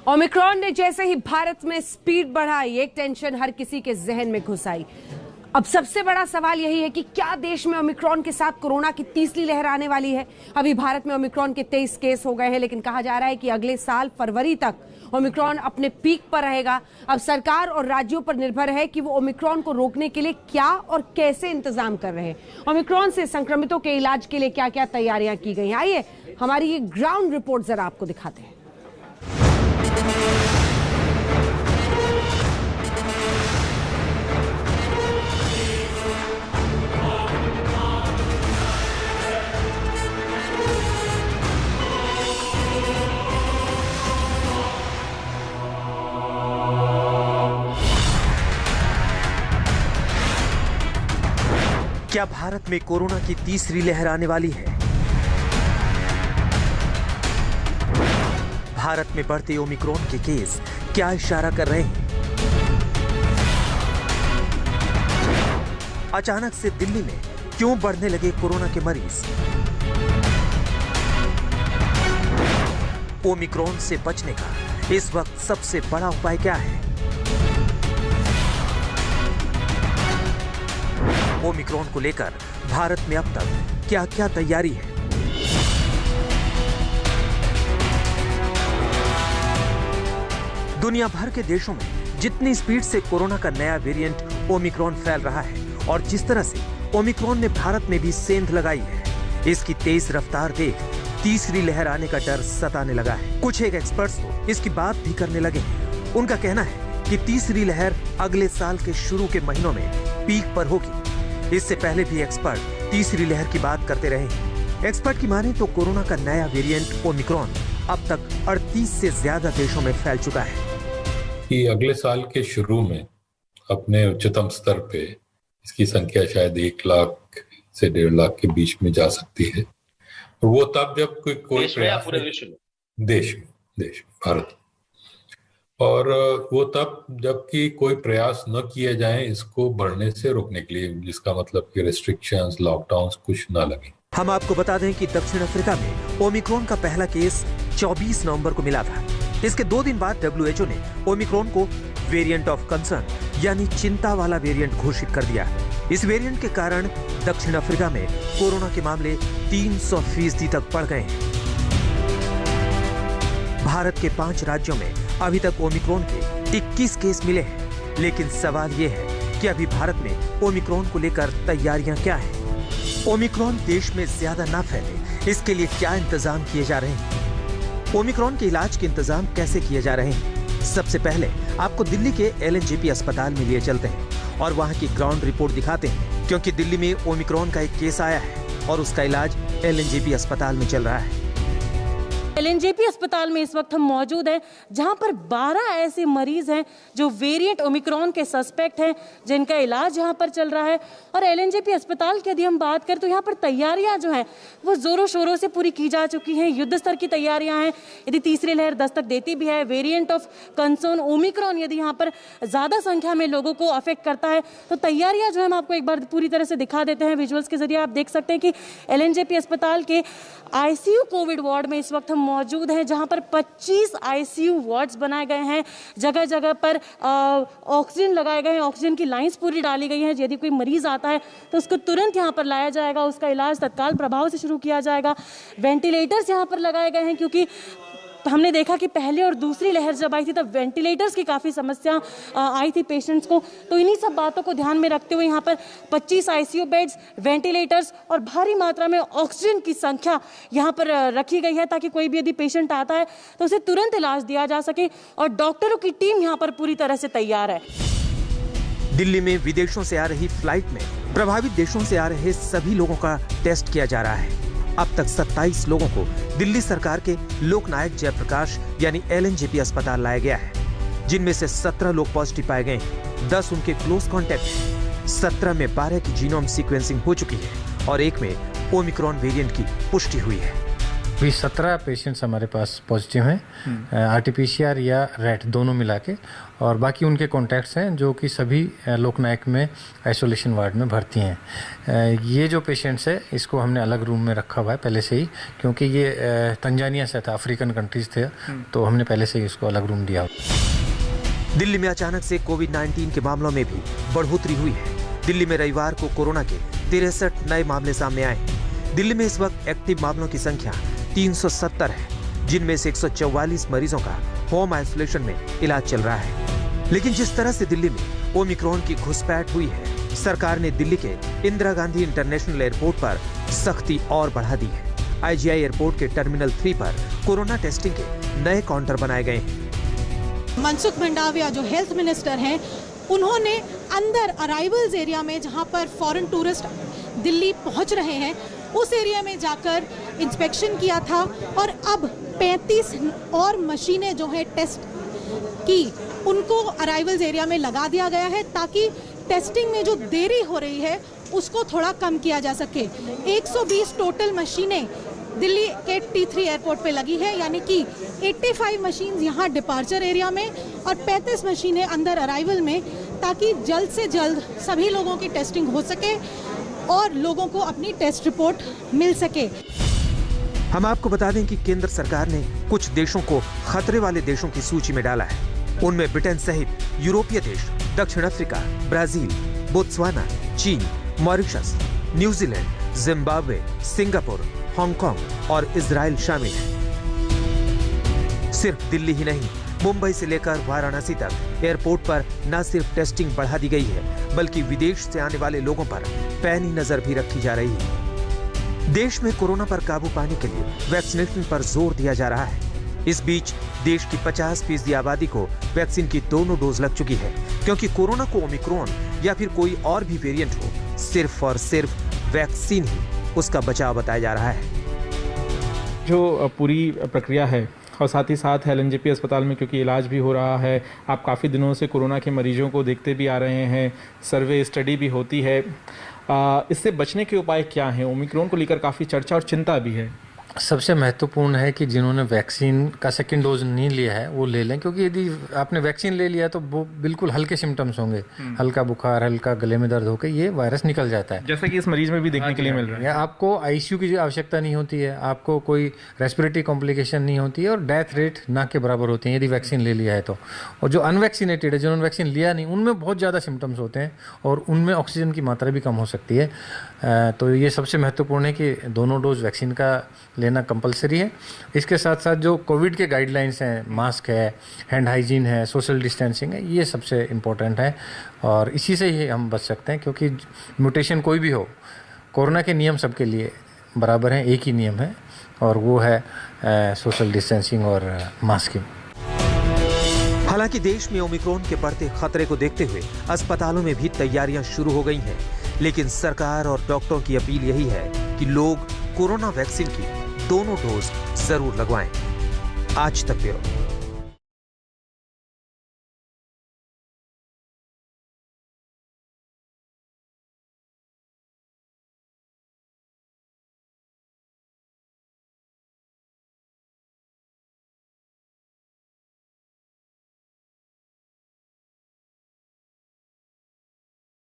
Omicron ने जैसे ही भारत में स्पीड बढ़ाई, एक टेंशन हर किसी के जहन में घुस आई। अब सबसे बड़ा सवाल यही है कि क्या देश में ओमिक्रॉन के साथ कोरोना की तीसरी लहर आने वाली है। अभी भारत में ओमिक्रॉन के 23 केस हो गए हैं, लेकिन कहा जा रहा है कि अगले साल फरवरी तक ओमिक्रॉन अपने पीक पर रहेगा। अब सरकार और राज्यों पर निर्भर है कि वो ओमिक्रॉन को रोकने के लिए क्या और कैसे इंतजाम कर रहे हैं। ओमिक्रॉन से संक्रमितों के इलाज के लिए क्या क्या तैयारियां की गई हैं, आइए हमारी ये ग्राउंड रिपोर्ट जरा आपको दिखाते हैं। क्या भारत में कोरोना की तीसरी लहर आने वाली है? भारत में बढ़ते ओमिक्रॉन के केस क्या इशारा कर रहे हैं? अचानक से दिल्ली में क्यों बढ़ने लगे कोरोना के मरीज? ओमिक्रॉन से बचने का इस वक्त सबसे बड़ा उपाय क्या है? ओमिक्रॉन को लेकर भारत में अब तक क्या क्या तैयारी है? दुनिया भर के देशों में जितनी स्पीड से कोरोना का नया वेरिएंट ओमिक्रॉन फैल रहा है और जिस तरह से ओमिक्रॉन ने भारत में भी सेंध लगाई है, इसकी तेज रफ्तार देख तीसरी लहर आने का डर सताने लगा है। कुछ एक एक्सपर्ट्स तो इसकी बात भी करने लगे हैं। उनका कहना है कि तीसरी लहर अगले साल के शुरू के महीनों में पीक पर होगी। इससे पहले भी एक्सपर्ट तीसरी लहर की बात करते रहे हैं। एक्सपर्ट की माने तो कोरोना का नया वेरिएंट ओमिक्रॉन अब तक 38 से ज्यादा देशों में फैल चुका है। कि अगले साल के शुरू में अपने उच्चतम स्तर पे इसकी संख्या शायद 1 लाख से 1.5 लाख के बीच में जा सकती है। वो तब जब कोई प्रयास देश में भारत, और वो तब जबकि कोई प्रयास न किए जाए इसको बढ़ने से रोकने के लिए, जिसका मतलब कि रेस्ट्रिक्शंस, लॉकडाउन्स कुछ न लगे। हम आपको बता दें कि दक्षिण अफ्रीका में ओमिक्रॉन का पहला केस 24 नवंबर को मिला था। इसके 2 दिन बाद WHO ने ओमिक्रॉन को वेरिएंट ऑफ कंसर्न यानी चिंता वाला वेरिएंट घोषित कर दिया। इस वेरिएंट के कारण दक्षिण अफ्रीका में कोरोना के मामले 300% तक बढ़ गए हैं। भारत के 5 राज्यों में अभी तक ओमिक्रॉन के 21 केस मिले हैं, लेकिन सवाल ये है कि अभी भारत में ओमिक्रॉन को लेकर तैयारियां क्या हैं? ओमिक्रॉन देश में ज्यादा ना फैले, इसके लिए क्या इंतजाम किए जा रहे हैं? ओमिक्रॉन के इलाज के इंतजाम कैसे किए जा रहे हैं? सबसे पहले आपको दिल्ली के LNJP अस्पताल में लिए चलते हैं और वहां की ग्राउंड रिपोर्ट दिखाते हैं, क्योंकि दिल्ली में ओमिक्रॉन का एक केस आया है और उसका इलाज LNJP अस्पताल में चल रहा है। LNJP अस्पताल में इस वक्त हम मौजूद हैं, जहां पर 12 ऐसे मरीज हैं जो वेरिएंट ओमिक्रॉन के सस्पेक्ट हैं, जिनका इलाज यहां पर चल रहा है। और LNJP अस्पताल की यदि हम बात करें तो यहां पर तैयारियां जो हैं वो जोरों शोरों से पूरी की जा चुकी हैं। युद्ध स्तर की तैयारियां हैं। यदि तीसरी लहर दस्तक देती भी है, वेरिएंट ऑफ कंसर्न ओमिक्रॉन यदि यहाँ पर ज्यादा संख्या में लोगों को अफेक्ट करता है, तो तैयारियां जो है हम आपको एक बार पूरी तरह से दिखा देते हैं। विजुअल्स के जरिए आप देख सकते हैं कि LNJP अस्पताल के ICU कोविड वार्ड में इस वक्त हम मौजूद हैं, जहां पर 25 ICU वार्ड्स बनाए गए हैं। जगह जगह पर ऑक्सीजन लगाए गए हैं, ऑक्सीजन की लाइंस पूरी डाली गई हैं। यदि कोई मरीज आता है तो उसको तुरंत यहां पर लाया जाएगा, उसका इलाज तत्काल प्रभाव से शुरू किया जाएगा। वेंटिलेटर्स यहां पर लगाए गए हैं, क्योंकि हमने देखा कि पहले और दूसरी लहर जब आई थी तब वेंटिलेटर्स की काफ़ी समस्या आई थी पेशेंट्स को। तो इन्हीं सब बातों को ध्यान में रखते हुए यहाँ पर 25 ICU बेड्स, वेंटिलेटर्स और भारी मात्रा में ऑक्सीजन की संख्या यहाँ पर रखी गई है, ताकि कोई भी यदि पेशेंट आता है तो उसे तुरंत इलाज दिया जा सके। और डॉक्टरों की टीम यहाँ पर पूरी तरह से तैयार है। दिल्ली में विदेशों से आ रही फ्लाइट में प्रभावित देशों से आ रहे सभी लोगों का टेस्ट किया जा रहा है। अब तक 27 लोगों को दिल्ली सरकार के लोकनायक जयप्रकाश यानी LNJP अस्पताल लाया गया है, जिनमें से 17 लोग पॉजिटिव पाए गए हैं। 10 उनके क्लोज कॉन्टैक्ट हैं। 17 में 12 की जीनोम सीक्वेंसिंग हो चुकी है और 1 में ओमिक्रॉन वेरिएंट की पुष्टि हुई है। अभी 17 पेशेंट्स हमारे पास पॉजिटिव हैं, आरटीपीसीआर या रैट दोनों मिला के, और बाकी उनके कॉन्टैक्ट्स हैं जो कि सभी लोकनायक में आइसोलेशन वार्ड में भर्ती हैं। ये जो पेशेंट्स है इसको हमने अलग रूम में रखा हुआ है पहले से ही, क्योंकि ये तंजानिया से था, अफ्रीकन कंट्रीज थे, तो हमने पहले से ही इसको अलग रूम दिया। दिल्ली में अचानक से कोविड-19 के मामलों में भी बढ़ोतरी हुई है। दिल्ली में रविवार को कोरोना के 63 नए मामले सामने आए। दिल्ली में इस वक्त एक्टिव मामलों की संख्या 370 है, जिनमें से 144 मरीजों का होम आइसोलेशन में इलाज चल रहा है। लेकिन जिस तरह से दिल्ली में ओमिक्रॉन की घुसपैठ हुई है, सरकार ने दिल्ली के इंदिरा गांधी इंटरनेशनल एयरपोर्ट पर सख्ती और बढ़ा दी है। IGI एयरपोर्ट के टर्मिनल 3 पर कोरोना टेस्टिंग के नए काउंटर बनाए गए हैं। मनसुख मंडाविया जो हेल्थ मिनिस्टर हैं, उन्होंने अंदर अराइवल्स एरिया में जहां पर फॉरेन टूरिस्ट दिल्ली पहुंच रहे हैं, उस एरिया में जाकर इंस्पेक्शन किया था, और अब 35 और मशीनें जो है टेस्ट की, उनको अराइवल्स एरिया में लगा दिया गया है ताकि टेस्टिंग में जो देरी हो रही है उसको थोड़ा कम किया जा सके। 120 टोटल मशीनें दिल्ली के T3 एयरपोर्ट पे लगी है, यानी कि 85 मशीन यहाँ डिपार्चर एरिया में और 35 मशीनें अंदर अराइवल में, ताकि जल्द से जल्द सभी लोगों की टेस्टिंग हो सके और लोगों को अपनी टेस्ट रिपोर्ट मिल सके। हम आपको बता दें कि केंद्र सरकार ने कुछ देशों को खतरे वाले देशों की सूची में डाला है। उनमें ब्रिटेन सहित यूरोपीय देश, दक्षिण अफ्रीका, ब्राजील, बोत्सवाना, चीन, Mauritius, New Zealand, Zimbabwe, Singapore, Hong Kong और इजराइल शामिल है। सिर्फ दिल्ली ही नहीं, मुंबई से लेकर वाराणसी तक एयरपोर्ट पर न सिर्फ टेस्टिंग बढ़ा दी गई है, बल्कि विदेश से आने वाले लोगों पर पैनी नजर भी रखी जा रही है। देश में कोरोना पर काबू पाने के लिए वैक्सीनेशन पर जोर दिया जा रहा है। इस बीच देश की 50% आबादी को वैक्सीन की दोनों डोज लग चुकी है, क्योंकि कोरोना को ओमिक्रॉन या फिर कोई और भी वेरिएंट हो, सिर्फ और सिर्फ वैक्सीन ही उसका बचाव बताया जा रहा है। जो पूरी प्रक्रिया है, और साथ ही साथ LNJP अस्पताल में क्योंकि इलाज भी हो रहा है, आप काफ़ी दिनों से कोरोना के मरीजों को देखते भी आ रहे हैं, सर्वे स्टडी भी होती है, इससे बचने के उपाय क्या हैं? ओमिक्रॉन को लेकर काफ़ी चर्चा और चिंता भी है। सबसे महत्वपूर्ण है कि जिन्होंने वैक्सीन का सेकंड डोज नहीं लिया है वो ले लें, क्योंकि यदि आपने वैक्सीन ले लिया तो वो बिल्कुल हल्के सिम्टम्स होंगे, हल्का बुखार, हल्का गले में दर्द होकर ये वायरस निकल जाता है, जैसा कि इस मरीज में भी देखने के लिए मिल रहा है। आपको ICU की आवश्यकता नहीं होती है, आपको कोई रेस्पिरेटरी कॉम्प्लिकेशन नहीं होती है, और डेथ रेट ना के बराबर होती है यदि वैक्सीन ले लिया है तो। और जो अनवैक्सीनेटेड है, जिन्होंने वैक्सीन लिया नहीं, उनमें बहुत ज़्यादा सिम्टम्स होते हैं और उनमें ऑक्सीजन की मात्रा भी कम हो सकती है। तो ये सबसे महत्वपूर्ण है कि दोनों डोज वैक्सीन का लेना कंपलसरी है। इसके साथ साथ जो कोविड के गाइडलाइंस हैं, मास्क है, हैंड हाइजीन है, सोशल डिस्टेंसिंग है, ये सबसे इम्पोर्टेंट है और इसी से ही हम बच सकते हैं। क्योंकि म्यूटेशन कोई भी हो, कोरोना के नियम सबके लिए बराबर हैं, एक ही नियम है और वो है सोशल डिस्टेंसिंग और मास्किंग। हालांकि देश में ओमिक्रॉन के बढ़ते खतरे को देखते हुए अस्पतालों में भी तैयारियां शुरू हो गई हैं, लेकिन सरकार और डॉक्टरों की अपील यही है कि लोग कोरोना वैक्सीन की दोनों डोज जरूर लगवाएं। आज तक ब्यूरो।